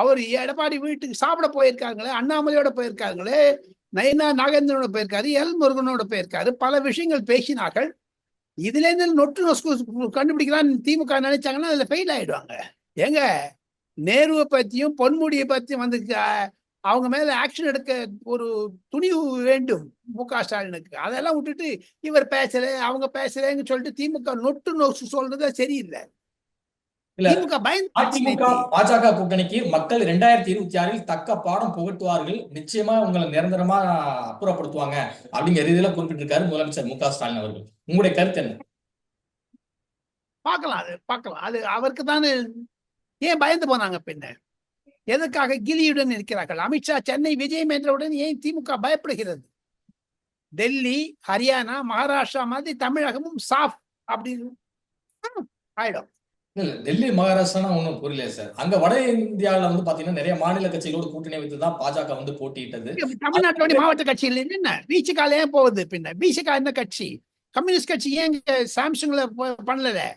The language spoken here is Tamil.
அவர் எடப்பாடி வீட்டுக்கு சாப்பிட போயிருக்காங்களே, அண்ணாமலையோட போயிருக்காங்களே, நயினா நாகேந்திரனோட போயிருக்காரு, எல் முருகனோட போயிருக்காரு, பல விஷயங்கள் பேசினார்கள். இதுல இருந்து நொட்டு நொஸ்கு கண்டுபிடிக்கலாம் திமுக நினைச்சாங்கன்னா அதுல ஃபெயில் ஆயிடுவாங்க. ஏங்க நேருவை பத்தியும் பொன்முடியை பத்தியும் வந்து அவங்க மேல ஆக்ஷன் எடுக்க ஒரு துணிவு வேண்டும் மு.க. ஸ்டாலினுக்கு. அதெல்லாம் விட்டுட்டு இவர் பேசல அவங்க பேசலன்னு சொல்லிட்டு திமுக நொட்டு நொசு சொல்றது சரியில்லை. இல்ல திமுக அதிமுக பயந்து பாஜக கூட்டணிக்கு மக்கள் 2026 தக்க பாடம் புகட்டுவார்கள், நிச்சயமா உங்களை நிரந்தரமா அப்புறப்படுத்துவாங்க அப்படிங்கிற ரீதியில குறிப்பிட்டிருக்காரு முதலமைச்சர் மு.க. ஸ்டாலின் அவர்கள். உங்களுடைய கருத்து என்ன? பார்க்கலாம், அது பார்க்கலாம். அது அவருக்கு தானே. ஏன் பயந்து போனாங்க பின்ன? எதற்காக கிலியுடன் இருக்கிறார்கள்? அமித்ஷா சென்னை விஜயம் என்றவுடன் ஏன் திமுக பயப்படுகிறது? டெல்லி, ஹரியானா, மகாராஷ்டிரா மாதிரி தமிழகமும் சாஃப் அப்படின்னு ஆயிடும். இல்ல டெல்லி மகாராஷ்டிரா ஒன்றும் புரியல சார். அங்க வட இந்தியாவில வந்து பாத்தீங்கன்னா நிறைய மாநில கட்சிகளோடு கூட்டணி வைத்து தான் பாஜக வந்து போட்டியிட்டது. தமிழ்நாட்டோட மாவட்ட கட்சியில் என்ன பிசிகா ஏன் போகுது? பின்ன பிசிகா என்ன கட்சி? கம்யூனிஸ்ட் கட்சி ஏன் சாம்சங்ல பண்ணல?